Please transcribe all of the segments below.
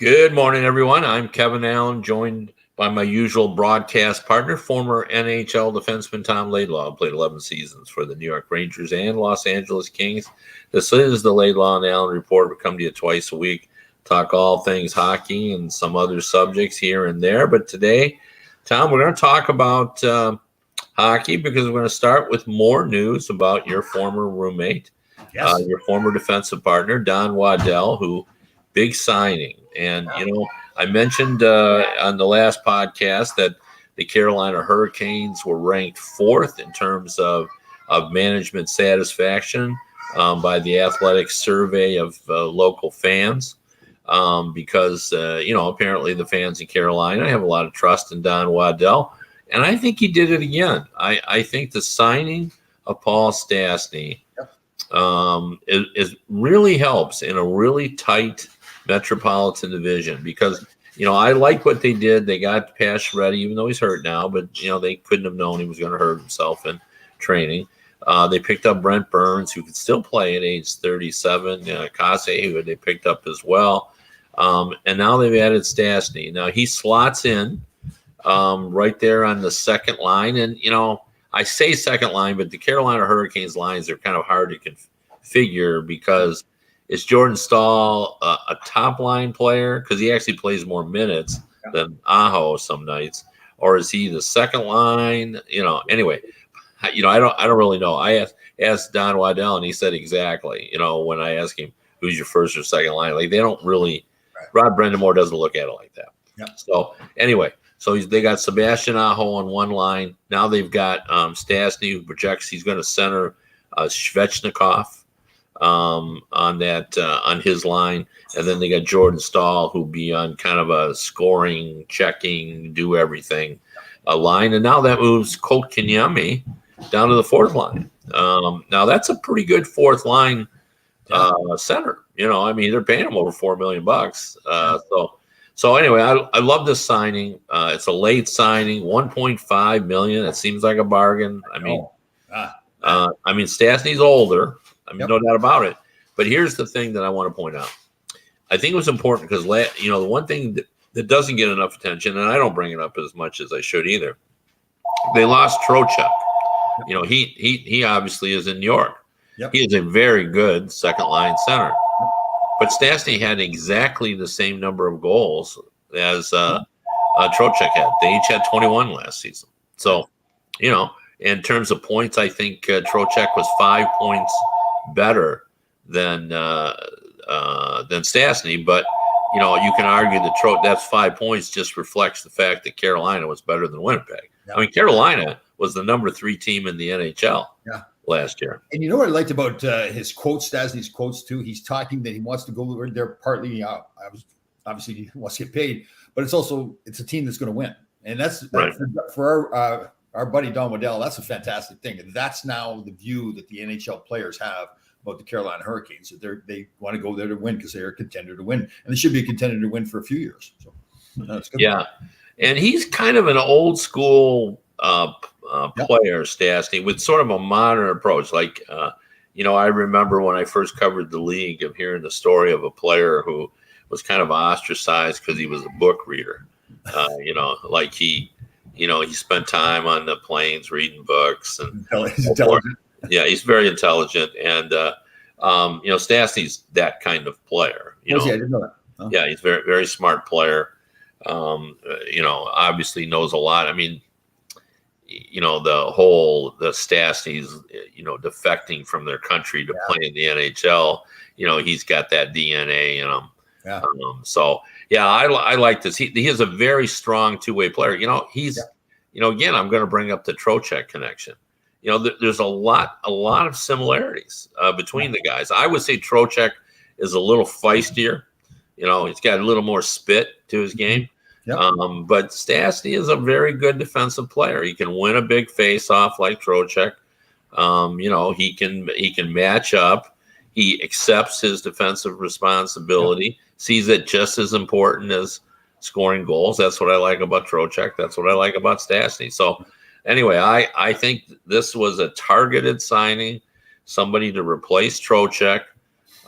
Good morning, everyone. I'm Kevin Allen, joined by my usual broadcast partner, former NHL defenseman Tom Laidlaw, played 11 seasons for the New York Rangers and Los Angeles Kings. This is the Laidlaw and Allen Report. We come to you twice a week, talk all things hockey and some other subjects here and there. But today, Tom, we're going to talk about hockey because we're going to start with more news about your former roommate, your former defensive partner, Don Waddell, who big signing. And, I mentioned on the last podcast that the Carolina Hurricanes were ranked fourth in terms of management satisfaction by the Athletic Survey of local fans because, apparently the fans in Carolina have a lot of trust in Don Waddell. And I think he did it again. I think the signing of Paul Stastny is really helps in a really tight Metropolitan Division because, I like what they did. They got Pash ready, even though he's hurt now, but, they couldn't have known he was going to hurt himself in training. They picked up Brent Burns, who could still play at age 37, Kase, who they picked up as well. And now they've added Stastny. Now he slots in right there on the second line. And, I say second line, but the Carolina Hurricanes lines are kind of hard to configure because is Jordan Staal a top-line player? Because he actually plays more minutes than Aho some nights. Or is he the second line? Anyway, I don't really know. I asked Don Waddell, and he said exactly, when I asked him, who's your first or second line? Like, they don't really – Rod Brendamore doesn't look at it like that. Yeah. So, anyway, they got Sebastian Aho on one line. Now they've got Stastny, who projects he's going to center Svechnikov on his line, and then they got Jordan Staal, who'll be on kind of a scoring, checking, do everything line, and now that moves Kotkaniemi down to the fourth line. Now that's a pretty good fourth line center. They're paying him over $4 million. So anyway, I love this signing. It's a late signing, $1.5 million. It seems like a bargain. Stastny's older. No doubt about it. But here's the thing that I want to point out. I think it was important because, the one thing that doesn't get enough attention, and I don't bring it up as much as I should either, they lost Trocheck. He obviously is in New York. Yep. He is a very good second-line center. But Stastny had exactly the same number of goals as Trocheck had. They each had 21 last season. So, in terms of points, I think Trocheck was 5 points better than Stastny, but you can argue that that's 5 points just reflects the fact that Carolina was better than Winnipeg. Yeah. Carolina was the number 3 team in the NHL last year. And what I liked about his quotes, Stastny's quotes too, he's talking that he wants to go there partly. Obviously he wants to get paid, but it's a team that's going to win, and that's right. For our buddy Don Waddell, that's a fantastic thing. And that's now the view that the NHL players have about the Carolina Hurricanes. That they want to go there to win because they're a contender to win. And they should be a contender to win for a few years. So that's good. Yeah. And he's kind of an old school player, Stastny, with sort of a modern approach. Like, I remember when I first covered the league of hearing the story of a player who was kind of ostracized because he was a book reader. Like he spent time on the planes reading books and he's intelligent. Yeah, he's very intelligent, and Stastny's that kind of player. I didn't know that. Oh. Yeah, he's very very smart player. Obviously knows a lot. The Stastny's defecting from their country to play in the NHL. He's got that DNA in him. Yeah. I like this. He is a very strong two-way player. He's, again, I'm going to bring up the Trocheck connection. There's a lot of similarities between the guys. I would say Trocheck is a little feistier. He's got a little more spit to his game. Yep. But Stastny is a very good defensive player. He can win a big face-off like Trocheck. He can match up. He accepts his defensive responsibility, sees it just as important as scoring goals. That's what I like about Trocheck. That's what I like about Stastny. So anyway, I think this was a targeted signing, somebody to replace Trocheck.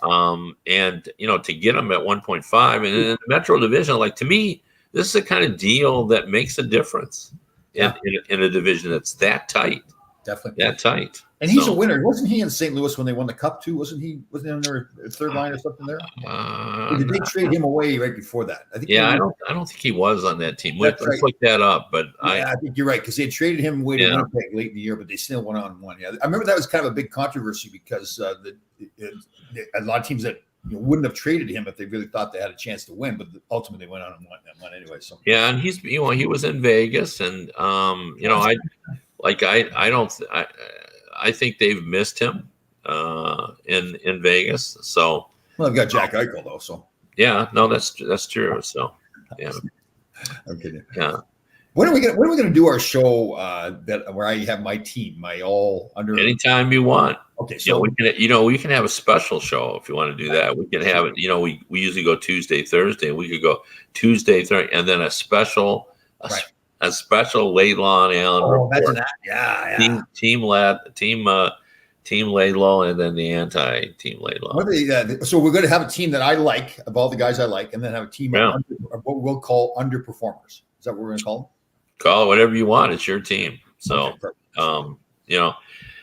And to get him at 1.5 and in the Metro Division, like, to me, this is the kind of deal that makes a difference in a division that's that tight. Definitely that tight. And he's a winner. Wasn't he in St. Louis when they won the Cup too? Wasn't he in their third line or something there? Or did they trade him away right before that? I think. Yeah, I don't think he was on that team. Let's look that up. But I think you're right, because they traded him away to Winnipeg late in the year, but they still went on and won. Yeah, I remember that was kind of a big controversy because a lot of teams that wouldn't have traded him if they really thought they had a chance to win, but ultimately they went on and won anyway. So yeah, and he's he was in Vegas, and I think they've missed him in Vegas. So I've got Jack Eichel though. So yeah, no, that's true. So yeah, I'm kidding. Yeah. When are we gonna do our show where I have my team, my all under? Anytime you want. Okay, so we can have a special show if you want to do that. We can have it. We usually go Tuesday, Thursday. We could go Tuesday, Thursday, and then a special Laidlaw and Allen report. Yeah. Team Laidlaw, and then the anti-team Laidlaw. So we're going to have a team that I like, of all the guys I like, and then have a team of what we'll call underperformers. Is that what we're going to call them? Call it whatever you want. It's your team. So,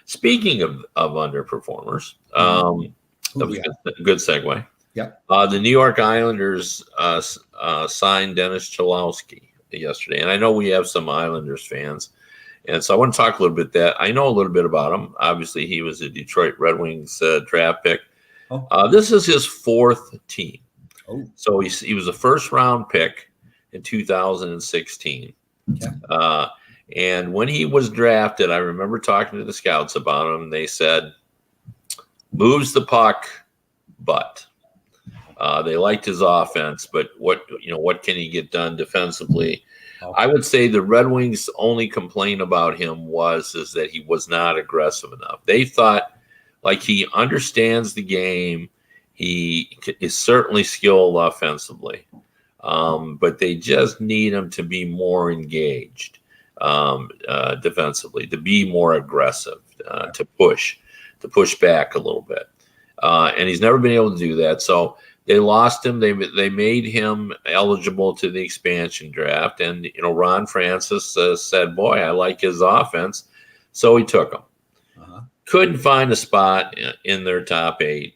speaking of underperformers, that was a good segue. Yeah. The New York Islanders signed Dennis Cholowski yesterday, and I know we have some Islanders fans, and so I want to talk a little bit that I know a little bit about him. Obviously, he was a Detroit Red Wings draft pick. This is his fourth team. So he was a first-round pick in 2016. And when he was drafted, I remember talking to the scouts about him. They said, moves the puck, but they liked his offense. But what can he get done defensively? I would say the Red Wings' only complaint about him is that he was not aggressive enough. They thought, like, he understands the game. He is certainly skilled offensively. But they just need him to be more engaged defensively, to be more aggressive, to push back a little bit. And he's never been able to do that. So they lost him. They made him eligible to the expansion draft. And, Ron Francis said, boy, I like his offense. So he took him. Couldn't find a spot in their top 8.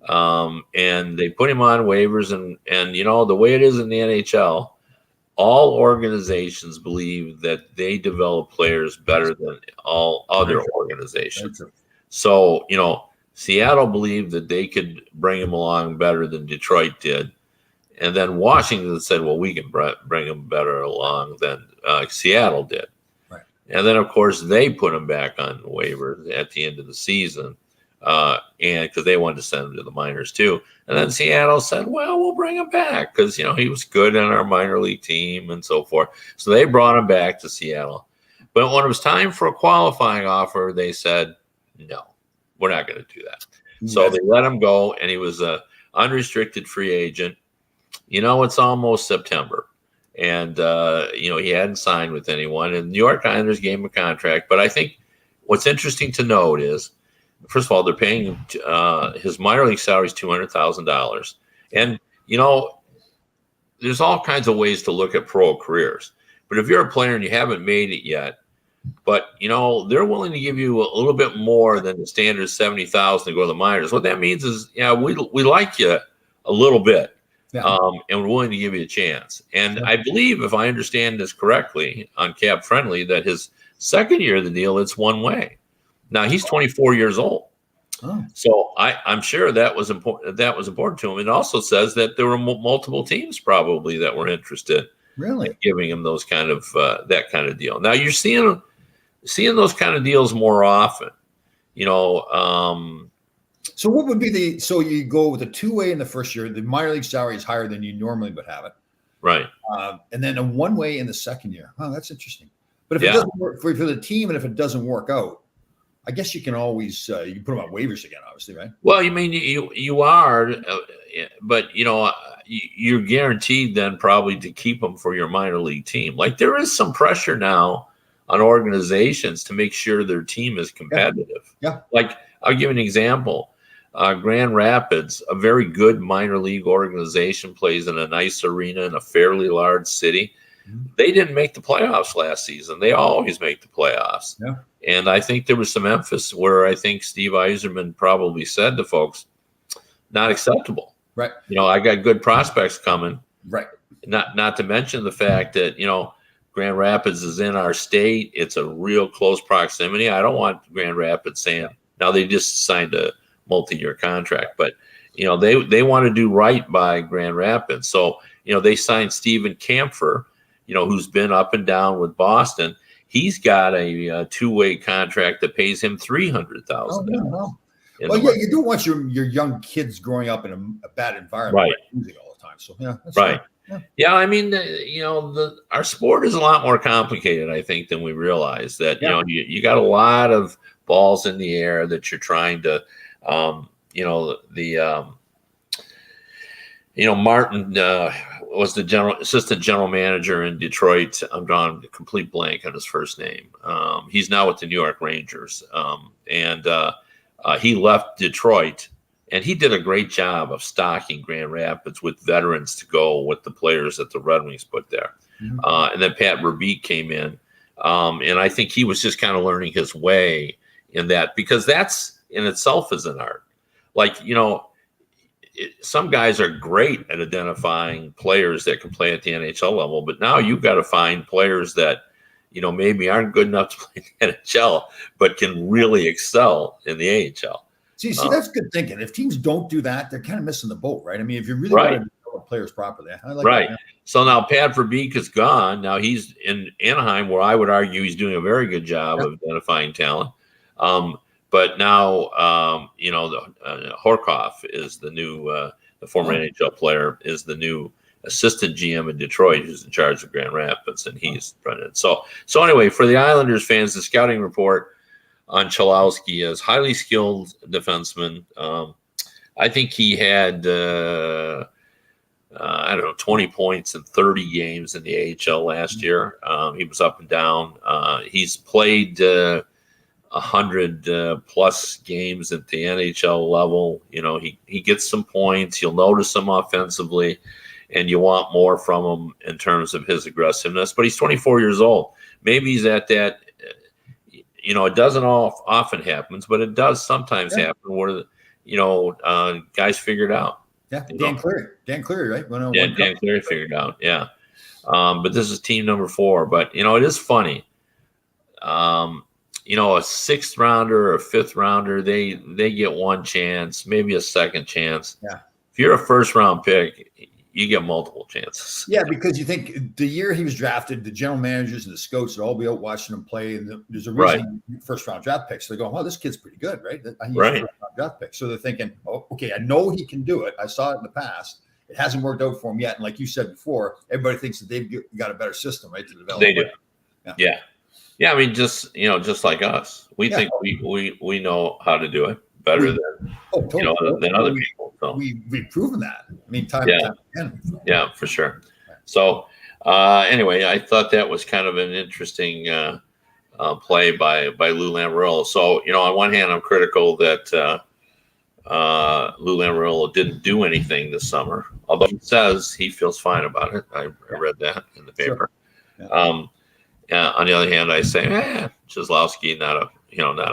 And they put him on waivers, and the way it is in the NHL, all organizations believe that they develop players better than all other organizations. So, Seattle believed that they could bring him along better than Detroit did. And then Washington said, well, we can bring him better along than Seattle did. Right. And then, of course, they put him back on waivers at the end of the season. And because they wanted to send him to the minors too. And then Seattle said, well, we'll bring him back because, he was good on our minor league team and so forth. So they brought him back to Seattle. But when it was time for a qualifying offer, they said, no, we're not going to do that. So they let him go, and he was a unrestricted free agent. It's almost September. And, he hadn't signed with anyone. And New York Islanders gave him a contract. But I think what's interesting to note is, first of all, they're paying his minor league salary is $200,000. And, there's all kinds of ways to look at pro careers. But if you're a player and you haven't made it yet, but, they're willing to give you a little bit more than the standard $70,000 to go to the minors. What that means is, we like you a little bit, and we're willing to give you a chance. And I believe, if I understand this correctly on Cap Friendly, that his second year of the deal, it's one way. Now he's 24 years old, so I'm sure that was important. That was important to him. It also says that there were multiple teams probably that were interested, in giving him those kind of that kind of deal. Now you're seeing those kind of deals more often. So what would be so you go with a two-way in the first year. The minor league salary is higher than you normally would have it, right? And then a one-way in the second year. Oh, that's interesting. But if it doesn't work for the team, and if it doesn't work out, I guess you can always you can put them on waivers again, obviously, right? Well, you are, but you're guaranteed then probably to keep them for your minor league team. Like, there is some pressure now on organizations to make sure their team is competitive. Yeah. Like, I'll give an example. Grand Rapids, a very good minor league organization, plays in a nice arena in a fairly large city. They didn't make the playoffs last season. They always make the playoffs. Yeah. And I think there was some emphasis where I think Steve Yzerman probably said to folks, not acceptable. Right. I got good prospects coming. Right. Not to mention the fact that, Grand Rapids is in our state. It's a real close proximity. I don't want Grand Rapids saying, now they just signed a multi-year contract, but, they want to do right by Grand Rapids. So, they signed Steven Kampfer, who's been up and down with Boston. He's got a two-way contract that pays him $300,000. Well, yeah, you don't want your young kids growing up in a bad environment, right? Losing all the time. So yeah, that's right. Fine. Yeah, I mean, our sport is a lot more complicated, I think, than we realize. That you got a lot of balls in the air that you're trying to, Martin was the assistant general manager in Detroit. I'm drawing a complete blank on his first name. He's now with the New York Rangers, and he left Detroit. And he did a great job of stocking Grand Rapids with veterans to go with the players that the Red Wings put there. And then Pat Verbeek came in. And I think he was just kind of learning his way in that, because that's in itself is an art. Like, some guys are great at identifying players that can play at the NHL level, but now you've got to find players that, maybe aren't good enough to play in the NHL, but can really excel in the AHL. See, that's good thinking. If teams don't do that, they're kind of missing the boat, right? I mean, if you really want to develop players properly, I like right. That. So now Pat Verbeek is gone. Now he's in Anaheim, where I would argue he's doing a very good job of identifying talent. But now, Horkoff is the new, the former NHL player, is the new assistant GM in Detroit, who's in charge of Grand Rapids, and he's running it. So anyway, for the Islanders fans, the scouting report on Cholowski is highly skilled defenseman. I think he had, 20 points in 30 games in the AHL last year. He was up and down. He's played 100 plus games at the NHL level. He gets some points. You'll notice him offensively, and you want more from him in terms of his aggressiveness. But he's 24 years old. Maybe he's at that. It doesn't often happens, but it does sometimes happen where, guys figure it out. Yeah, Dan Cleary, right? Dan Cleary figured it out, yeah. But this is team number 4. But, it is funny. A 6th rounder or a 5th rounder, they get one chance, maybe a second chance. Yeah. If you're a first-round pick, you get multiple chances. Yeah, because you think the year he was drafted, the general managers and the scouts would all be out watching him play, and there's a reason first-round draft picks. So they go, "Well, this kid's pretty good, right?" He's a first-round draft pick. So they're thinking, "Oh, okay, I know he can do it. I saw it in the past. It hasn't worked out for him yet." And like you said before, everybody thinks that they've got a better system, right, to develop. They do. Yeah. I mean, just like us, we think we know how to do it better than other people. So we've proven that. I mean, time and time again. Yeah, for sure. So anyway, I thought that was kind of an interesting play by Lou Lamoriello. So on one hand, I'm critical that Lou Lamoriello didn't do anything this summer, although he says he feels fine about it. I read that in the paper. Sure. On the other hand, I say, Cholowski, not a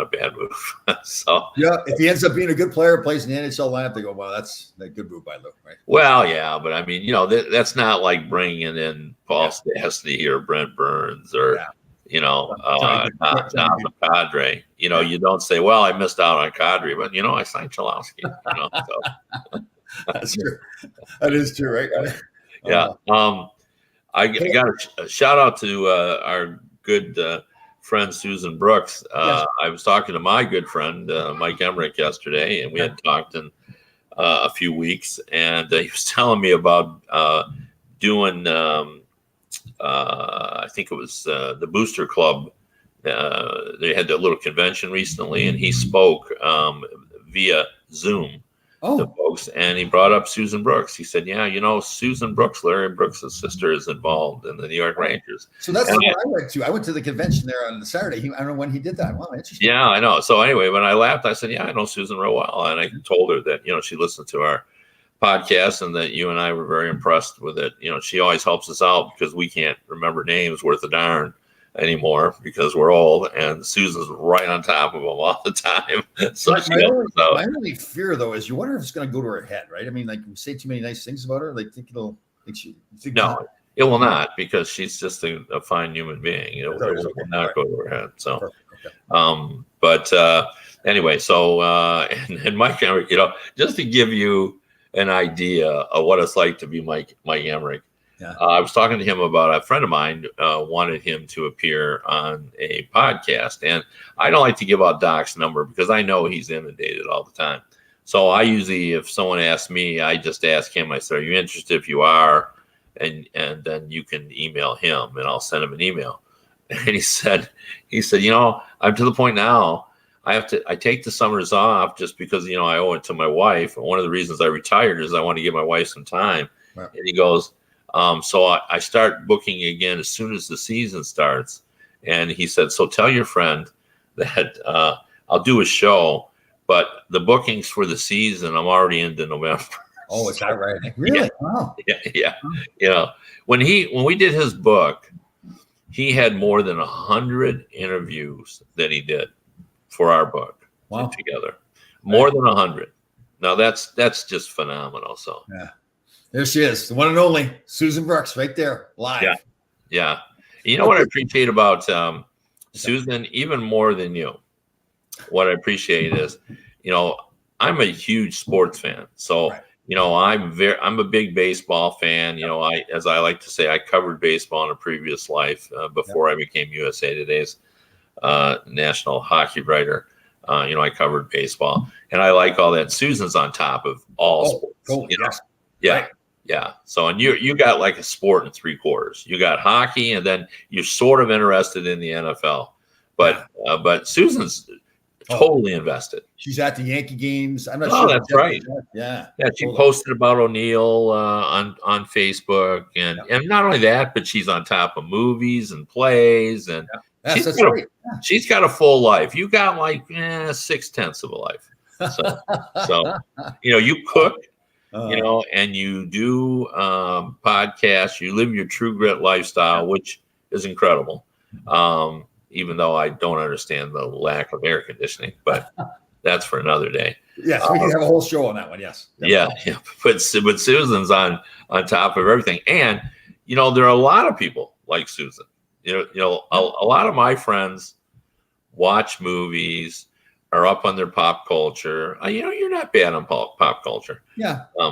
bad move. So if he ends up being a good player, plays in the NHL lineup, they go, "Wow, that's a good move by Lou." Right? Well, yeah, but I mean, that's not like bringing in Paul Stastny or Brent Burns or not the Cadre. You don't say, "Well, I missed out on Cadre," but I signed Cholowski. So. That's true. That is true, right? Yeah. I got a shout out to our good friend Susan Brooks. I was talking to my good friend Mike Emmerich yesterday, and we had talked in a few weeks, and he was telling me about doing I think it was the Booster Club. They had a little convention recently, and he spoke via Zoom the folks, and he brought up Susan Brooks. He said, "Yeah, Susan Brooks, Larry Brooks' sister, is involved in the New York Rangers." So that's the one I went to. I went to the convention there on the Saturday. I don't know when he did that. Wow, interesting. Yeah, I know. So anyway, when I laughed, I said, "Yeah, I know Susan real well," and I told her that she listened to our podcast and that you and I were very impressed with it. She always helps us out because we can't remember names worth a darn anymore because we're old, and Susan's right on top of them all the time. So my only fear though is you wonder if it's going to go to her head, right? I mean, like we say too many nice things about her, like think it'll. No, it will not, because she's just a fine human being. It will not go to her head. So, anyway, so and Mike Emmerich, just to give you an idea of what it's like to be Mike Emmerich. Yeah. I was talking to him about a friend of mine wanted him to appear on a podcast, and I don't like to give out Doc's number because I know he's inundated all the time. So I usually, if someone asks me, I just ask him. I say, "Are you interested?" If you are, and then you can email him, and I'll send him an email. And he said, I'm to the point now. I take the summers off just because I owe it to my wife. And one of the reasons I retired is I want to give my wife some time. Right. And he goes, so I start booking again as soon as the season starts. And he said, so tell your friend that I'll do a show, but the bookings for the season, I'm already into November. Oh, is that right? Really? Yeah. Wow. Yeah. When we did his book, he had more than 100 interviews that he did for our book. Wow. Together. More than 100. Now that's just phenomenal. So yeah. There she is, the one and only Susan Brooks, right there, live. Yeah. You know what I appreciate about Susan, even more than you? What I appreciate is, I'm a huge sports fan. So, I'm a big baseball fan. As I like to say, I covered baseball in a previous life before I became USA Today's national hockey writer. I covered baseball, and I like all that. Susan's on top of all sports. Totally, Yeah. Right. Yeah. So, and you got like a sport in 3/4. You got hockey, and then you're sort of interested in the NFL. But Susan's totally invested. She's at the Yankee games. I'm not sure. Oh, that's right. Yeah. She posted about O'Neill on Facebook, and not only that, but she's on top of movies and plays, and she's got a full life. You got like 6/10 of a life. So you cook. And you do podcasts, you live your true grit lifestyle, which is incredible. Even though I don't understand the lack of air conditioning, but that's for another day. Yes, we can have a whole show on that one. Yes. Yeah. But Susan's on top of everything. And, there are a lot of people like Susan. A lot of my friends watch movies, are up on their pop culture. You're not bad on pop culture. Yeah. I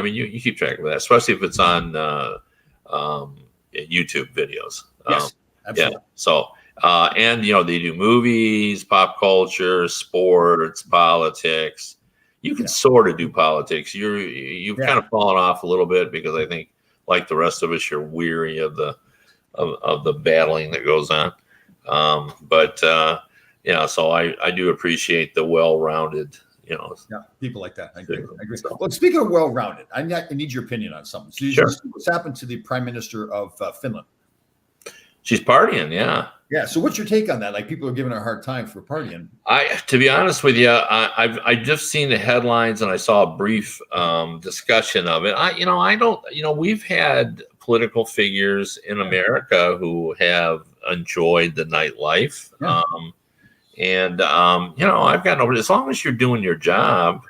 mean, you keep track of that, especially if it's on YouTube videos. Yes, absolutely. Yeah. So, and they do movies, pop culture, sports, politics. You can sort of do politics. You've kind of fallen off a little bit because I think, like the rest of us, you're weary of the battling that goes on. So I do appreciate the well-rounded, people like that. I agree. Well, speaking of well-rounded, I need your opinion on something. So sure. What's happened to the Prime Minister of Finland? She's partying, yeah. Yeah. So what's your take on that? Like, people are giving her a hard time for partying. To be honest with you, I've just seen the headlines and I saw a brief discussion of it. We've had political figures in America who have enjoyed the nightlife. Yeah. I've got as long as you're doing your job,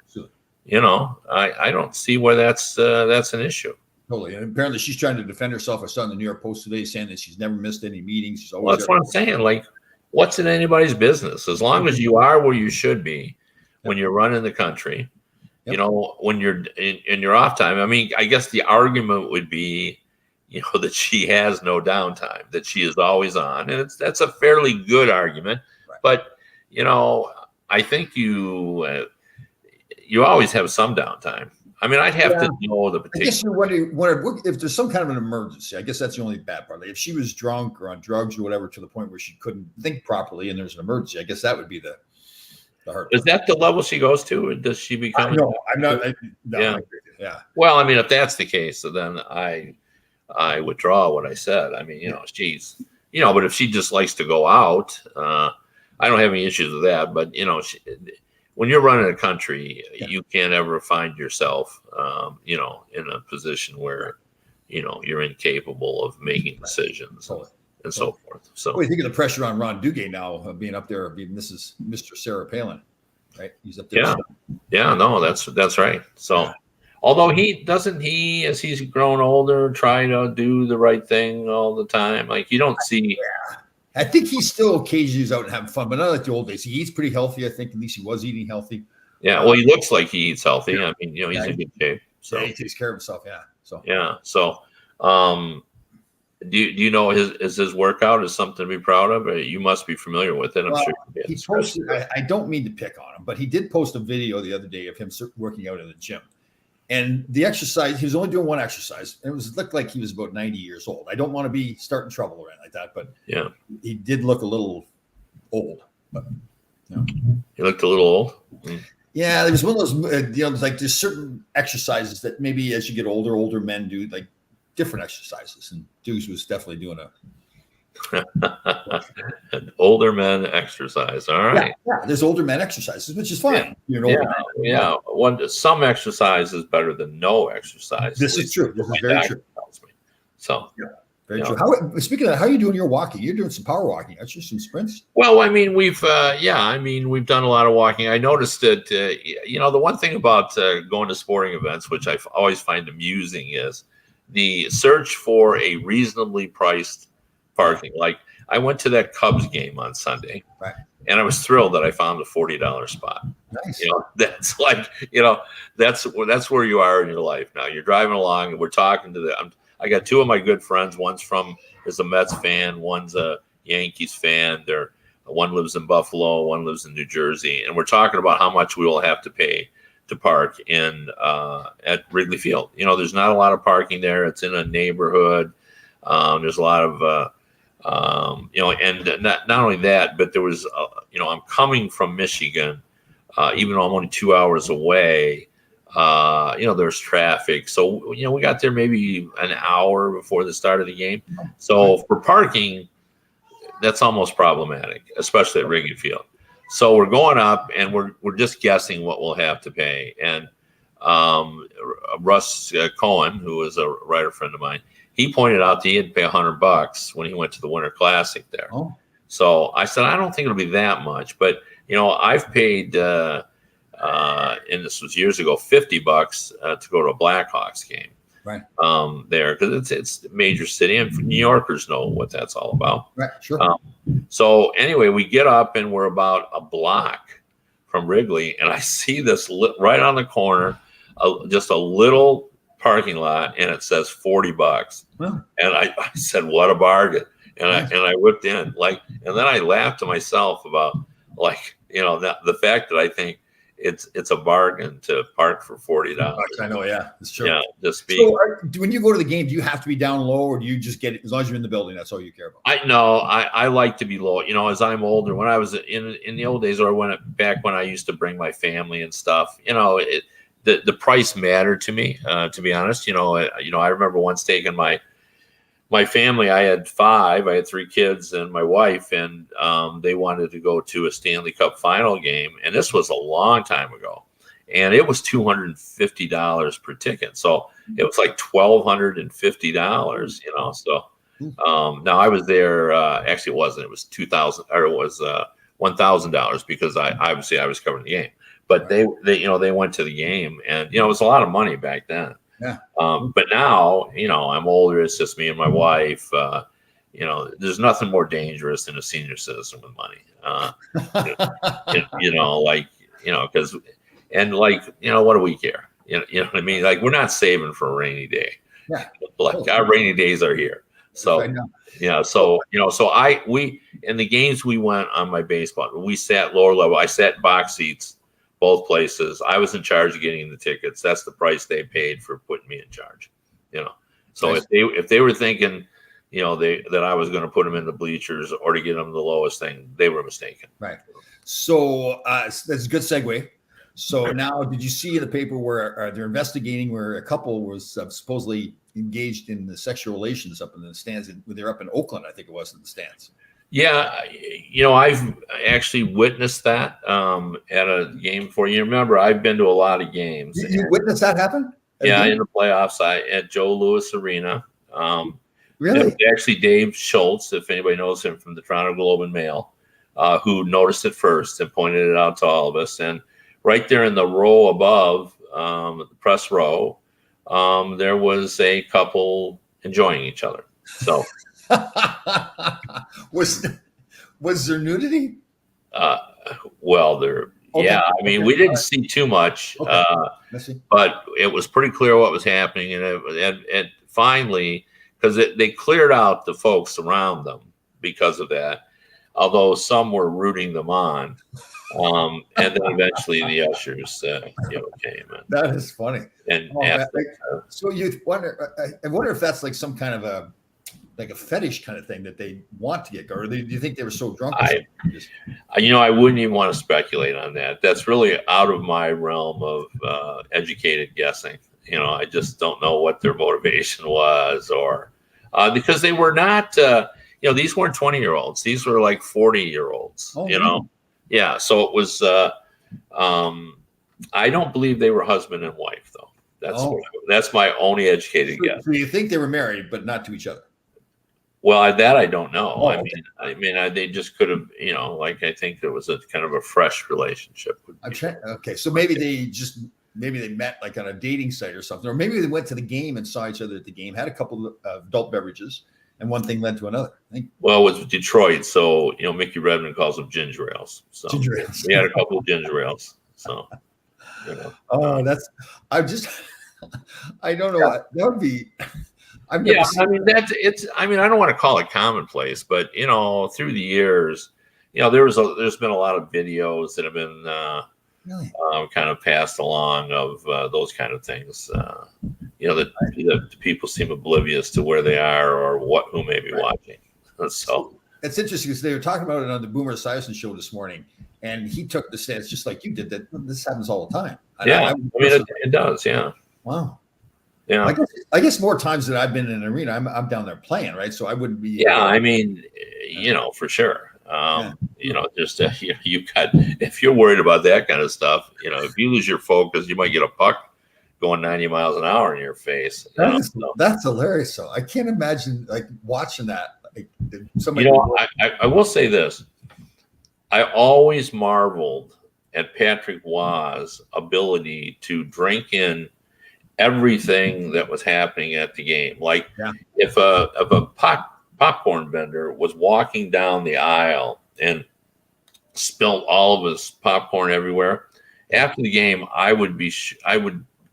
I don't see where that's an issue. Totally. And apparently she's trying to defend herself. I saw in the New York Post today saying that she's never missed any meetings. She's always that's what I'm saying. Like, what's in anybody's business? As long as you are where you should be when you're running the country, when you're in your off time. I mean, I guess the argument would be, that she has no downtime, that she is always on. And that's a fairly good argument. Right. But I think you always have some downtime. I mean, I'd have to know the particular. I guess you're wondering if there's some kind of an emergency. I guess that's the only bad part. Like if she was drunk or on drugs or whatever to the point where she couldn't think properly and there's an emergency, I guess that would be the the hard Is part. that the level she goes to? Or does she become? No, I'm not. No, Yeah. Yeah. Well, I mean, if that's the case, then I withdraw what I said. I mean, she's, but if she just likes to go out, I don't have any issues with that. But when you're running a country, you can't ever find yourself, in a position where, you're incapable of making decisions and so forth. So, what do you think of the pressure on Ron Duguay now being up there? This is Mr. Sarah Palin, right? He's up there. Yeah, no, that's right. So, although as he's grown older, try to do the right thing all the time. Like you don't see. Yeah. I think he's still occasionally out and having fun, but not like the old days. He eats pretty healthy. I think at least he was eating healthy. Yeah, well, he looks like he eats healthy. Yeah. I mean, he's in good shape. So he takes care of himself. Yeah. So So, do you know his workout is something to be proud of? You must be familiar with it. I'm sure he posted. I don't mean to pick on him, but he did post a video the other day of him working out in the gym. And the exercise, he was only doing one exercise. And it looked like he was about 90 years old. I don't want to be starting trouble or anything like that, but he did look a little old. But he looked a little old. Yeah, there was one of those, like there's certain exercises that maybe as you get older men do, like different exercises. And Dukes was definitely doing An older men exercise. All right. Yeah, there's older men exercises, which is fine. Some exercise is better than no exercise. This is true. This is very true. So very true. Speaking of that, how are you doing your walking? You're doing some power walking, aren't you? Some sprints? Well, I mean, we've done a lot of walking. I noticed that the one thing about going to sporting events, which I always find amusing, is the search for a reasonably priced parking. Like I went to that Cubs game on Sunday, right, and I was thrilled that I found a $40 spot. Nice. That's like, that's where you are in your life now. You're driving along, and we're talking to I got two of my good friends. One's is a Mets fan, one's a Yankees fan. One lives in Buffalo, one lives in New Jersey, and we're talking about how much we will have to pay to park at Wrigley Field. There's not a lot of parking there. It's in a neighborhood. There's a lot of and not only that, but there was, I'm coming from Michigan, even though I'm only 2 hours away, there's traffic. So, we got there maybe an hour before the start of the game. So for parking, that's almost problematic, especially at Wrigley Field. So we're going up and we're just guessing what we'll have to pay. And Russ Cohen, who is a writer friend of mine, he pointed out that he had to pay $100 when he went to the Winter Classic there. Oh. So I said, I don't think it'll be that much, but I've paid, and this was years ago, $50 to go to a Blackhawks game, right? There, because it's a major city, and New Yorkers know what that's all about, right? Sure. So anyway, we get up and we're about a block from Wrigley, and I see this right on the corner, just a little parking lot, and it says $40. Well, and I said, what a bargain. And I whipped in, and then I laughed to myself about the fact that I think it's a bargain to park for $40. I know, yeah, it's true. Yeah, so when you go to the game, do you have to be down low, or do you just get it as long as you're in the building? That's all you care about. I like to be low. As I'm older, when I was in the old days, or when I used to bring my family and stuff, the price mattered to me, to be honest. I remember once taking my family. I had 5. I had 3 kids and my wife, and they wanted to go to a Stanley Cup final game, and this was a long time ago, and it was $250 per ticket. So it was like $1,250. So now I was there. Actually, it wasn't. It was $2,000, or it was $1,000, because I was covering the game. But they went to the game, and it was a lot of money back then. Yeah. But now, I'm older. It's just me and my wife. There's nothing more dangerous than a senior citizen with money. Because what do we care? You know what I mean? Like, we're not saving for a rainy day. Yeah. Our rainy days are here. So, we in the games we went on my baseball, we sat lower level. I sat box seats both places. I was in charge of getting the tickets. That's the price they paid for putting me in charge. So nice. if they were thinking that I was going to put them in the bleachers or to get them the lowest thing. They were mistaken. Right. So that's a good segue. So now, did you see in the paper where they're investigating where a couple was supposedly engaged in the sexual relations up in the stands? They're up in Oakland, I think it was, in the stands. Yeah, I've actually witnessed that at a game before. You remember, I've been to a lot of games. You witnessed that happen? Yeah, in the playoffs, at Joe Louis Arena. Really? Actually, Dave Schultz, if anybody knows him from the Toronto Globe and Mail, who noticed it first and pointed it out to all of us. And right there in the row above, the press row, there was a couple enjoying each other. So, was there nudity? Well, there. Okay. Yeah, I mean, we didn't see too much, but it was pretty clear what was happening, and finally, because they cleared out the folks around them because of that, although some were rooting them on. And then eventually the ushers, came in. That is funny. And so you wonder, I wonder if that's like some kind of a fetish kind of thing that they want to get, or do you think they were so drunk? I wouldn't even want to speculate on that. That's really out of my realm of educated guessing. I just don't know what their motivation was, or because they were not, these weren't 20-year-olds. These were like 40-year-olds, Yeah. So it was, I don't believe they were husband and wife, though. That's my only educated guess. So you think they were married, but not to each other? Well, that I don't know. They just could have, I think there was a kind of a fresh relationship. Okay. So maybe they met like on a dating site or something, or maybe they went to the game and saw each other at the game, had a couple of adult beverages, and one thing led to another. Well, it was Detroit, so Mickey Redmond calls them ginger ales. So ginger ales. We had a couple of ginger ales. So I don't know. Yeah. That would be. I mean, I don't want to call it commonplace, but through the years, there's been a lot of videos that have been really? Kind of passed along of those kind of things. That people seem oblivious to where they are or who may be watching. So it's interesting because they were talking about it on the Boomer Esiason show this morning, and he took the stance just like you did, that this happens all the time. It does. Yeah. Wow. Yeah. I guess more times than I've been in an arena, I'm down there playing, right? So I wouldn't be. Yeah, for sure. Just you got, if you're worried about that kind of stuff, if you lose your focus, you might get a puck going 90 miles an hour in your face. That's hilarious. So I can't imagine like watching that. Like, somebody. I will say this. I always marveled at Patrick Waugh's ability to drink in everything that was happening at the game. Like if a popcorn vendor was walking down the aisle and spilled all of his popcorn everywhere, after the game, I would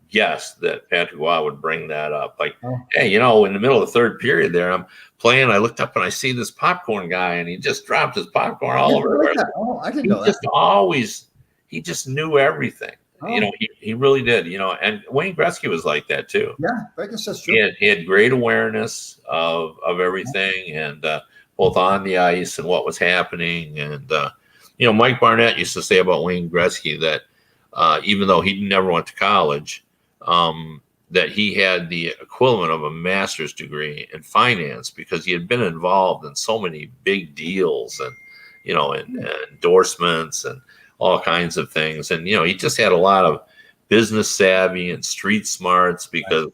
guess that Patrick Waugh would bring that up. Like, hey, in the middle of the third period there, I'm playing, I looked up and I see this popcorn guy and he just dropped his popcorn all over. I didn't know that. He just knew everything. He really did, and Wayne Gretzky was like that too. Yeah, I guess that's true. He had great awareness of everything, and both on the ice and what was happening. And, Mike Barnett used to say about Wayne Gretzky that even though he never went to college, that he had the equivalent of a master's degree in finance because he had been involved in so many big deals and, and endorsements and all kinds of things. And, he just had a lot of business savvy and street smarts because,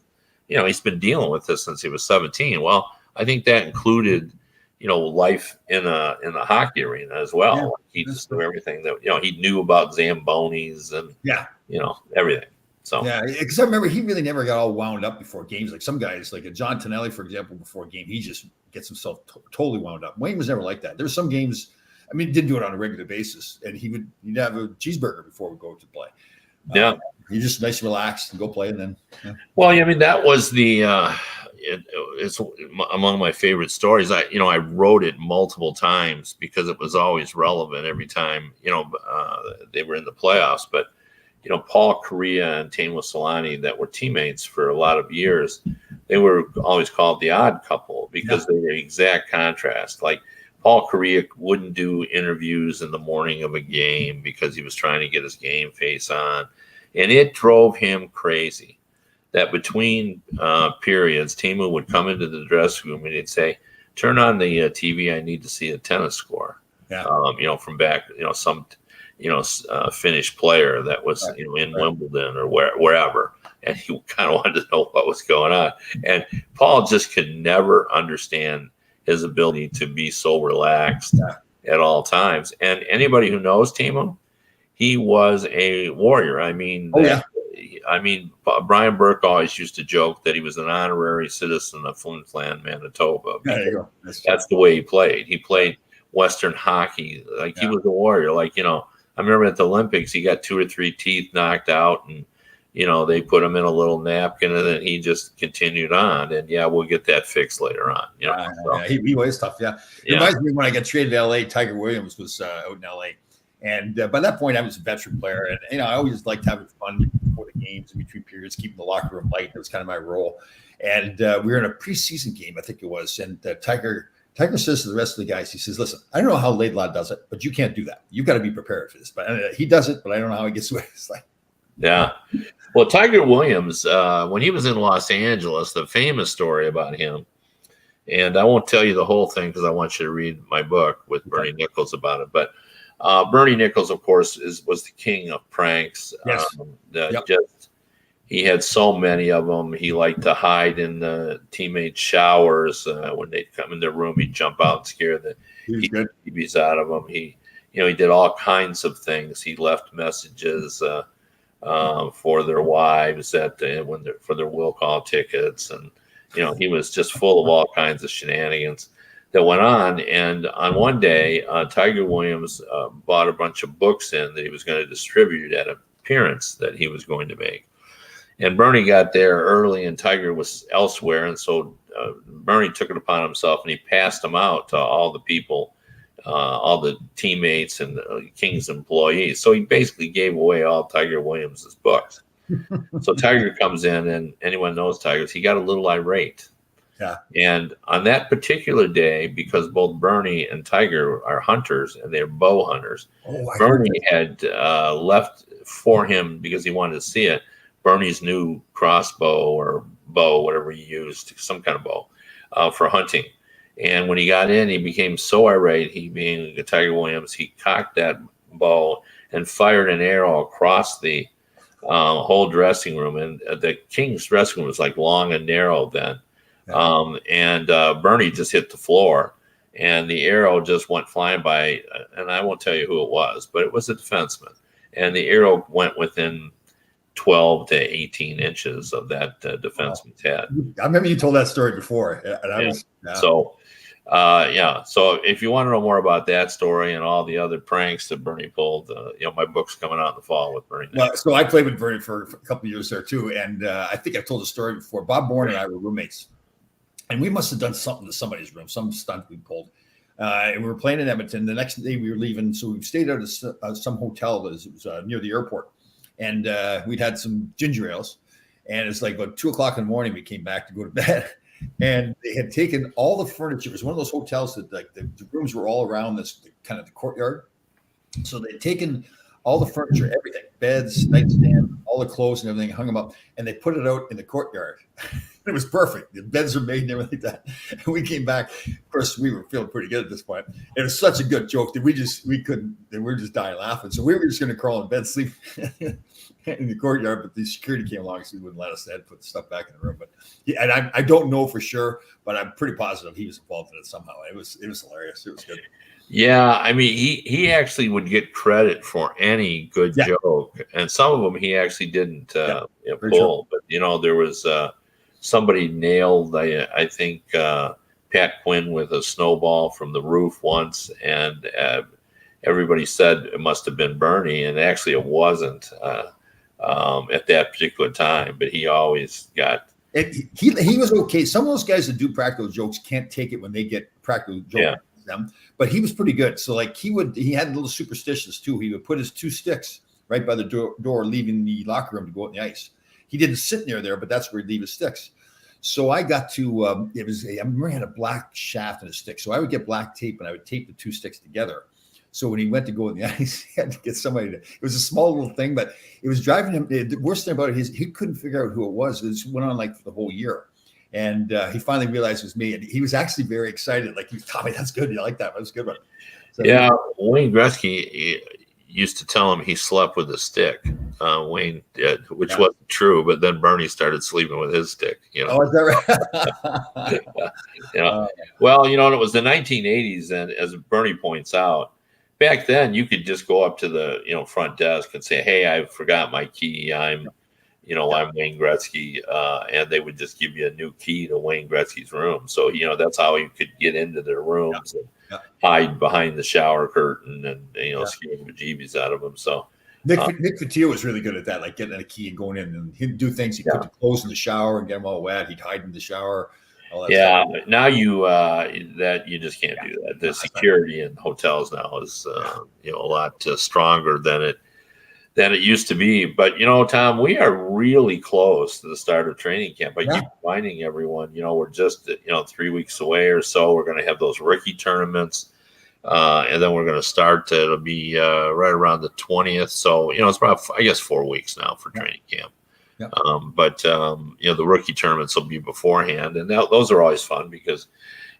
he's been dealing with this since he was 17. Well, I think that included, life in the hockey arena as well. Yeah. He just knew everything that, he knew about Zambonis and, everything. So, yeah, because I remember he really never got all wound up before games. Like some guys, like a John Tonelli, for example, before a game, he just gets himself totally wound up. Wayne was never like that. There's some games, he didn't do it on a regular basis, and he'd have a cheeseburger before we go to play. Yeah, he just nice and relaxed and go play, and then. Yeah. Well, that was the. It's among my favorite stories. I wrote it multiple times because it was always relevant every time they were in the playoffs. But Paul Kariya and Teemu Selanne, that were teammates for a lot of years, they were always called the odd couple because they're the exact contrast. Like Paul Kariya wouldn't do interviews in the morning of a game because he was trying to get his game face on. And it drove him crazy that between periods, Timu would come into the dressing room and he'd say, turn on the TV. I need to see a tennis score. Yeah. From back, some, Finnish player that was, in Wimbledon or wherever. And he kind of wanted to know what was going on. And Paul just could never understand his ability to be so relaxed at all times. And anybody who knows Timu, he was a warrior. I mean, Brian Burke always used to joke that he was an honorary citizen of Flintland, Manitoba. There you go. That's the way he played. He played Western hockey. Like he was a warrior. Like, I remember at the Olympics, he got 2 or 3 teeth knocked out and, they put him in a little napkin and then he just continued on. And we'll get that fixed later on. He was tough. Yeah. It reminds me when I got traded to LA, Tiger Williams was out in LA. And by that point, I was a veteran player. And, I always liked having fun before the games, in between periods, keeping the locker room light. That was kind of my role. And we were in a preseason game, I think it was. And Tiger says to the rest of the guys, he says, listen, I don't know how Laidlaw does it, but you can't do that. You've got to be prepared for this. But he does it, but I don't know how he gets away. It's like, yeah. Well, Tiger Williams, when he was in Los Angeles, the famous story about him, and I won't tell you the whole thing because I want you to read my book with Bernie Nichols about it. But Bernie Nichols, of course, was the king of pranks. Yes. He had so many of them. He liked to hide in the teammates' showers. When they'd come in their room, he'd jump out and scare the TVs out of them. He did all kinds of things. He left messages for their wives for their will call tickets, and he was just full of all kinds of shenanigans that went on. And on one day, Tiger Williams bought a bunch of books in that he was going to distribute at an appearance that he was going to make. And Bernie got there early and Tiger was elsewhere. And so Bernie took it upon himself and he passed them out to all the people, all the teammates and the King's employees. So he basically gave away all Tiger Williams's books. So Tiger comes in, and anyone knows Tiger, he got a little irate. Yeah. And on that particular day, because both Bernie and Tiger are hunters and they're bow hunters, Bernie had left for him because he wanted to see it. Bernie's new crossbow or bow, whatever he used, some kind of bow for hunting. And when he got in, he became so irate, he being Tiger Williams, he cocked that bow and fired an arrow across the whole dressing room. And the King's dressing room was like long and narrow then. And Bernie just hit the floor and the arrow just went flying by. And I won't tell you who it was, but it was a defenseman. And the arrow went within 12 to 18 inches of that defenseman's head. I remember you told that story before. So if you want to know more about that story and all the other pranks that Bernie pulled, my book's coming out in the fall with Bernie. Well, so I played with Bernie for a couple of years there too. And I think I've told the story before. Bob Bourne and I were roommates. And we must have done something to somebody's room, some stunt we pulled. And we were playing in Edmonton. The next day we were leaving. So we stayed out at some hotel that was near the airport. And we'd had some ginger ales. And it's like about 2:00 in the morning, we came back to go to bed. And they had taken all the furniture. It was one of those hotels that like the rooms were all around this kind of the courtyard. So they'd taken all the furniture, everything, beds, nightstand, all the clothes and everything, hung them up, and they put it out in the courtyard. It was perfect. The beds are made and everything like that. And we came back. Of course, we were feeling pretty good at this point. It was such a good joke that we were just dying laughing. So we were just going to crawl in bed, sleep in the courtyard, but the security came along, so he wouldn't let us. They had to put the stuff back in the room. But and I don't know for sure, but I'm pretty positive he was involved in it somehow. It was hilarious. It was good. Yeah, I mean, he actually would get credit for any good joke, and some of them he actually didn't pull. But there was somebody nailed, I think, Pat Quinn with a snowball from the roof once, and everybody said it must have been Bernie, and actually it wasn't at that particular time. But he always got. He was okay. Some of those guys that do practical jokes can't take it when they get practical jokes. Yeah. Them, but he was pretty good. So like he had a little superstitious too. He would put his 2 sticks right by the door leaving the locker room to go out in the ice. He didn't sit near there, but that's where he'd leave his sticks. So I got to, I remember he had a black shaft and a stick. So I would get black tape and I would tape the two sticks together. So when he went to go in the ice, he had to get somebody to, it was a small little thing, but it was driving him. The worst thing about it is he couldn't figure out who it was. It went on like for the whole year. And he finally realized it was me. And he was actually very excited. Like, he was, Tommy, that's good. You like that? That was a good one. So, yeah. Wayne Gretzky used to tell him he slept with a stick. Wayne did, which wasn't true. But then Bernie started sleeping with his stick. You know? Oh, is that right? Yeah. Well, you know, it was the 1980s. And as Bernie points out, back then you could just go up to the, you know, front desk and say, hey, I forgot my key. I'm Wayne Gretzky, and they would just give you a new key to Wayne Gretzky's room. So, you know, that's how you could get into their rooms and hide behind the shower curtain and, you know, scare the bejeebies out of them. So Nick Fatio was really good at that, like getting a key and going in, and he'd do things. He'd put the clothes in the shower and get them all wet. He'd hide in the shower. All that stuff. Now you just can't do that. The security in hotels now is, you know, a lot stronger than it used to be. But, you know, Tom, we are really close to the start of training camp. I keep reminding everyone, you know, we're just, you know, 3 weeks away or so. We're going to have those rookie tournaments. And then we're going to start. It'll be right around the 20th. So, you know, it's about, I guess, 4 weeks now for training camp. Yep. But, you know, the rookie tournaments will be beforehand. And those are always fun because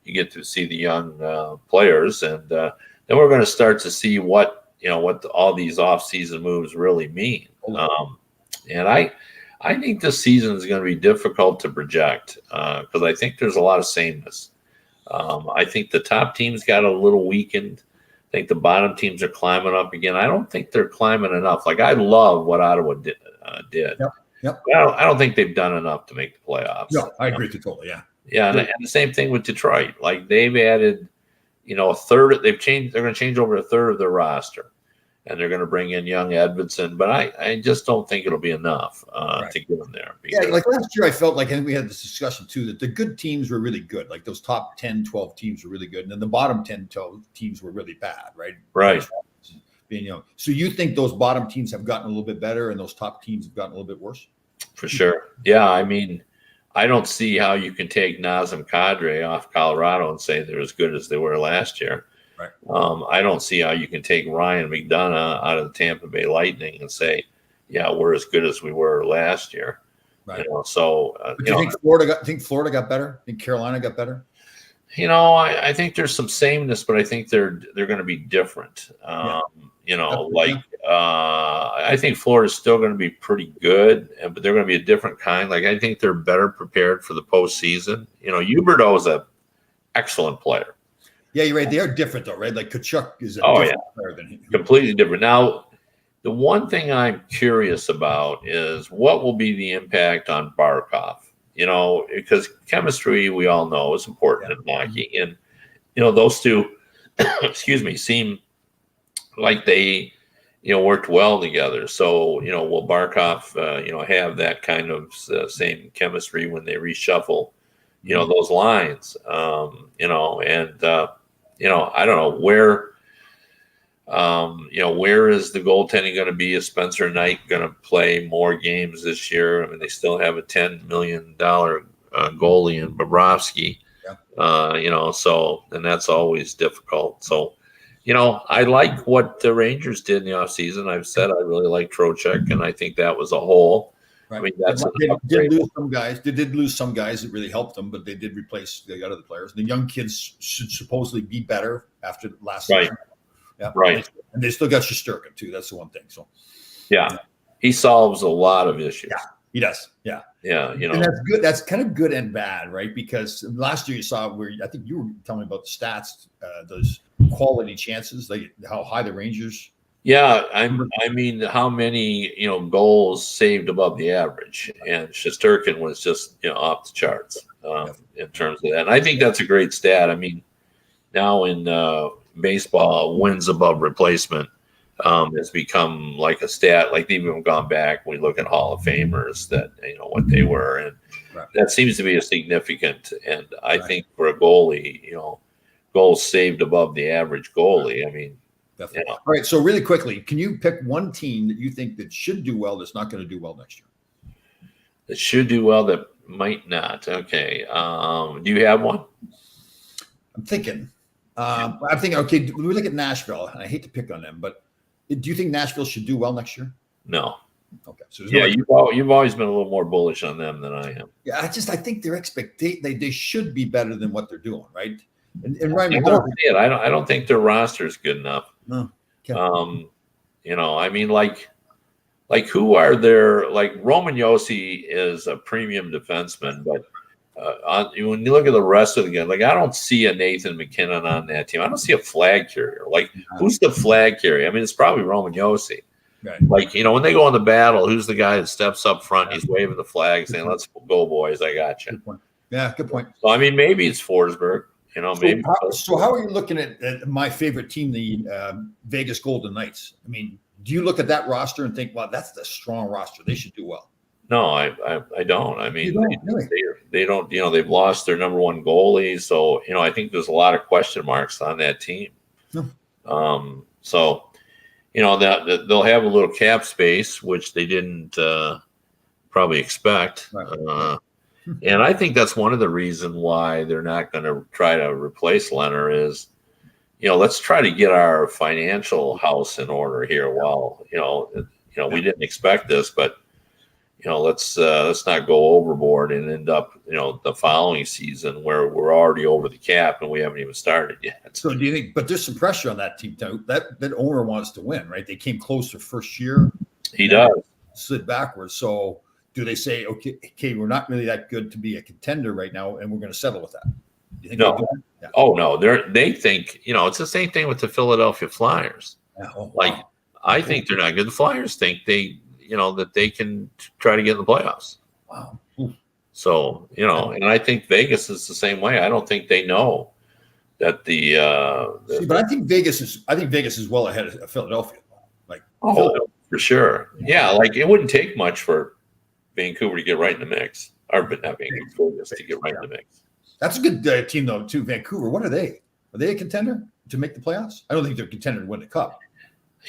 you get to see the young players. And then we're going to start to see what all these off-season moves really mean. And I think this season is going to be difficult to project because I think there's a lot of sameness. I think the top teams got a little weakened. I think the bottom teams are climbing up again. I don't think they're climbing enough. Like, I love what Ottawa did. Yep. I don't think they've done enough to make the playoffs. No, I agree totally. Yeah. Yeah, and the same thing with Detroit. Like, they've added, you know, a third. They're going to change over a third of their roster, and they're going to bring in young Edmondson. But I just don't think it'll be enough to get them there. Yeah, like last year, I felt like, I think we had this discussion too, that the good teams were really good. Like those top 10, 12 teams were really good, and then the bottom 10, 12 teams were really bad, right? Right. Being, you know, so you think those bottom teams have gotten a little bit better, and those top teams have gotten a little bit worse? For sure. Yeah, I mean, I don't see how you can take Nazem Kadri off Colorado and say they're as good as they were last year. Right. I don't see how you can take Ryan McDonough out of the Tampa Bay Lightning and say, yeah, we're as good as we were last year. Right. You know, so do you think Florida got better? Think Carolina got better? You know, I think there's some sameness, but I think they're going to be different. You know, I think Florida's still going to be pretty good, but they're going to be a different kind. Like, I think they're better prepared for the postseason. You know, Huberdeau is an excellent player. Yeah, you're right. They are different, though, right? Like Kachuk is a different player than him. Completely different. Now, the one thing I'm curious about is what will be the impact on Barkov. You know, because chemistry, we all know, is important in hockey. And, you know, those two, seem like they, you know, worked well together. So, you know, will Barkov, have that kind of same chemistry when they reshuffle, you know, those lines, you know, and, you know, I don't know where, where is the goaltending going to be? Is Spencer Knight going to play more games this year? I mean, they still have a $10 million goalie in Bobrovsky, you know, so, and that's always difficult. So, you know, I like what the Rangers did in the offseason. I've said I really like Trocheck, and I think that was a hole. Right. I mean, that's they did lose some guys. They did lose some guys that really helped them, but they did replace the other players. The young kids should supposedly be better after last season. Yeah, right. And they still got Shesterkin too. That's the one thing. So, yeah, he solves a lot of issues. Yeah, he does. Yeah, you know, and that's good. That's kind of good and bad, right? Because last year you saw where I think you were telling me about the stats, those quality chances, like how high the Rangers. Yeah, I mean, how many, you know, goals saved above the average, and Shesterkin was just, you know, off the charts in terms of that. And I think that's a great stat. I mean, now in baseball, wins above replacement has become like a stat. Like, they've even gone back. We look at Hall of Famers that, you know, what they were, and that seems to be a significant. And I think for a goalie, you know, goals saved above the average goalie. I mean. Definitely. Yeah. All right. So really quickly, can you pick one team that you think that should do well that's not going to do well next year? That should do well that might not. Okay. Do you have one? I'm thinking. Okay, we look at Nashville, and I hate to pick on them, but do you think Nashville should do well next year? No. Okay. So yeah, you've always been a little more bullish on them than I am. Yeah, I think their they should be better than what they're doing, right? And Ryan McDonough, I don't think their roster is good enough. No. I mean, like who are there? Like Roman Yossi is a premium defenseman, but when you look at the rest of the game, like I don't see a Nathan McKinnon on that team. I don't see a flag carrier. Like who's the flag carrier? I mean, it's probably Roman Yossi. Right. Like, when they go in the battle, who's the guy that steps up front? He's waving the flag saying, "Let's go, boys. I got you." Good point. Yeah, good point. So, I mean, maybe it's Forsberg. Maybe. So how are you looking at my favorite team, the Vegas Golden Knights? I mean, do you look at that roster and think, "Wow, that's the strong roster. They should do well"? No, I don't. I mean, really? they don't. They've lost their number one goalie, so I think there's a lot of question marks on that team. No. So. That they'll have a little cap space, which they didn't probably expect. Right. And I think that's one of the reasons why they're not going to try to replace Leonard is, let's try to get our financial house in order here. Well, we didn't expect this, but, let's not go overboard and end up, the following season where we're already over the cap and we haven't even started yet. So do you think, but there's some pressure on that team too. That owner wants to win, right? They came close their first year. He does. Slid backwards. So do they say, okay, we're not really that good to be a contender right now, and we're going to settle with that? Do you think no. Yeah. Oh, no. They think, it's the same thing with the Philadelphia Flyers. Yeah. Oh, like, wow. I think they're not good. The Flyers think that they can try to get in the playoffs. Wow. So, and I think Vegas is the same way. I don't think they know that but I think Vegas is well ahead of Philadelphia. Like, for sure. Yeah, like it wouldn't take much for Vancouver to get right in the mix. Or not Vancouver, to get right in the mix. That's a good team though, too. Vancouver. What are they? Are they a contender to make the playoffs? I don't think they're a contender to win the cup.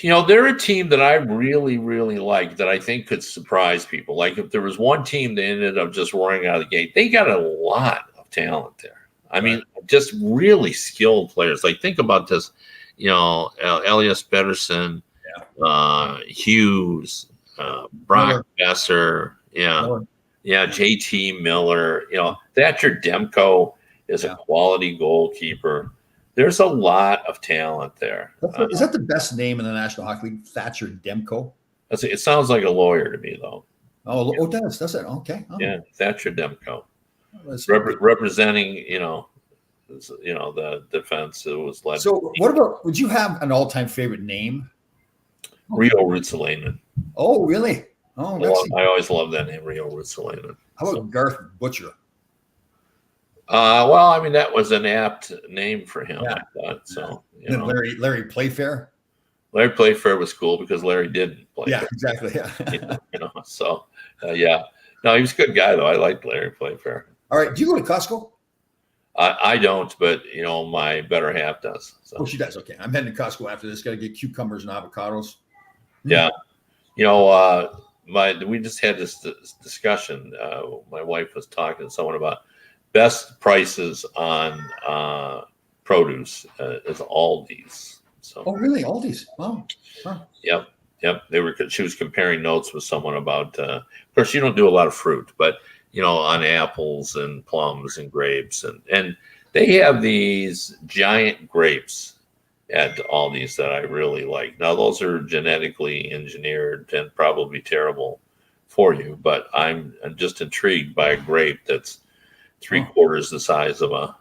They're a team that I really, really like that I think could surprise people. Like if there was one team that ended up just roaring out of the gate, they got a lot of talent there. I mean, just really skilled players. Like think about this, Elias Pettersson, Hughes, Brock Besser, JT Miller. Thatcher Demko is a quality goalkeeper. There's a lot of talent there. Is that the best name in the National Hockey League? Thatcher Demko? It sounds like a lawyer to me, though. Oh, it does. Does it? Okay. Oh. Yeah, Thatcher Demko. Representing, the defense that was led. So what about, would you have an all-time favorite name? Rio Ruotsalainen. Oh, really? Oh, I always love that name, Rio Ruotsalainen. How about Garth Butcher? Well, I mean, that was an apt name for him. I thought so. Larry Playfair. Larry Playfair was cool because Larry didn't play. Yeah, exactly. Yeah. So yeah. No, he was a good guy though. I liked Larry Playfair. All right. Do you go to Costco? I don't, but my better half does. So. Oh, she does. Okay. I'm heading to Costco after this. Got to get cucumbers and avocados. Yeah. We just had this discussion. My wife was talking to someone about best prices on produce is Aldi's. So. Oh, really? Aldi's? Wow. Huh. Yep. She was comparing notes with someone about. Of course, you don't do a lot of fruit, but on apples and plums and grapes, and they have these giant grapes at Aldi's that I really like. Now, those are genetically engineered and probably terrible for you, but I'm just intrigued by a grape that's 3/4 the size of a.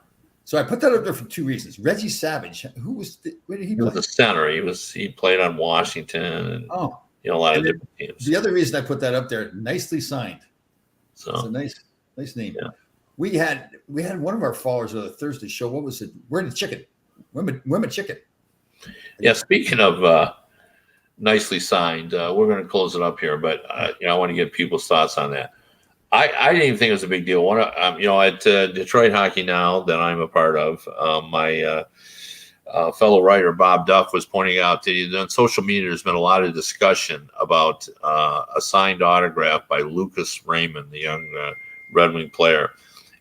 So I put that up there for two reasons. Reggie Savage, where did he play? He was a center. He played on Washington and a lot of different teams. The other reason I put that up there, nicely signed. So it's a nice name. Yeah. We had one of our followers on the Thursday show. What was it? Where the chicken? Women chicken. Yeah. Speaking of nicely signed, we're going to close it up here, but I want to get people's thoughts on that. I didn't even think it was a big deal. At Detroit Hockey Now that I'm a part of, my fellow writer Bob Duff was pointing out that on social media there's been a lot of discussion about a signed autograph by Lucas Raymond, the young Red Wing player,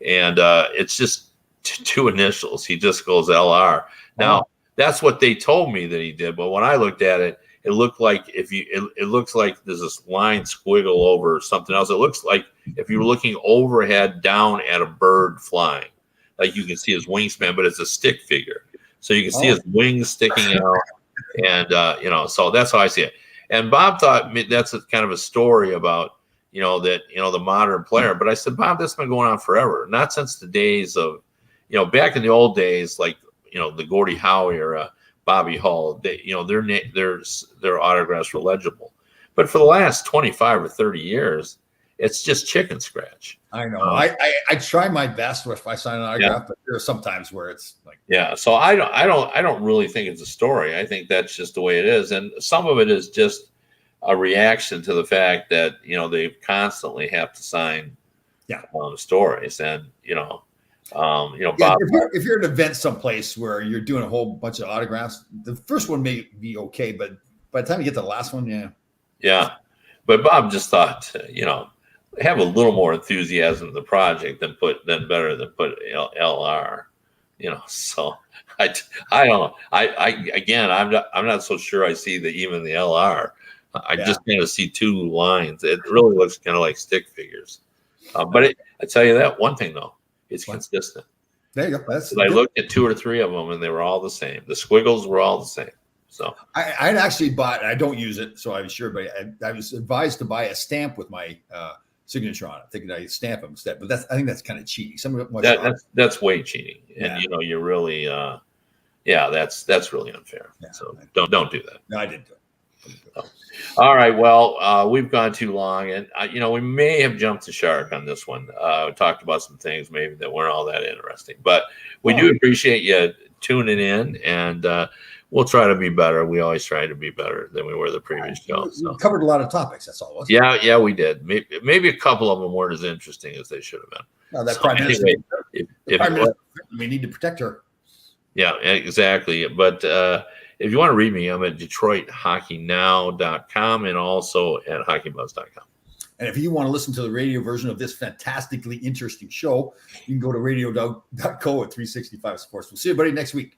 and it's just two initials. He just goes LR. Now that's what they told me that he did, but when I looked at it, it looked like it looks like there's this line squiggle over something else. It looks like if you were looking overhead down at a bird flying, like you can see his wingspan, but it's a stick figure, so you can see his wings sticking out, and so that's how I see it. And Bob thought that's kind of a story about the modern player, but I said, Bob, that's been going on forever, not since the days of back in the old days, like the Gordie Howe era. Bobby Hull, their autographs were legible, but for the last 25 or 30 years, it's just chicken scratch. I know. I try my best if I sign an autograph, but there are some times where it's like, So I don't really think it's a story. I think that's just the way it is, and some of it is just a reaction to the fact that they constantly have to sign stories, and Bob, if you're at an event someplace where you're doing a whole bunch of autographs, the first one may be okay, but by the time you get to the last one, but Bob just thought, have a little more enthusiasm in the project than put LR, So I don't know. I'm not so sure I see even the LR. I just kind of see two lines. It really looks kind of like stick figures. But I tell you that one thing though. It's consistent. There you go. I looked at 2 or 3 of them, and they were all the same. The squiggles were all the same. So I'd actually bought. I don't use it, so I was sure. But I was advised to buy a stamp with my signature on it, thinking I stamp them instead. But I think that's kind of cheating. That's way cheating, and you're really, that's really unfair. Yeah, so don't do that. No, I didn't do it. All right. Well, we've gone too long, and we may have jumped the shark on this one. We talked about some things maybe that weren't all that interesting, but we do appreciate you tuning in, and we'll try to be better. We always try to be better than we were the previous show. So. We covered a lot of topics. That's all. Yeah, we did. Maybe a couple of them weren't as interesting as they should have been. No, that Prime Minister. We need to protect her. Yeah, exactly. But if you want to read me, I'm at DetroitHockeyNow.com and also at HockeyBuzz.com. And if you want to listen to the radio version of this fantastically interesting show, you can go to radio.co at 365 Sports. We'll see everybody next week.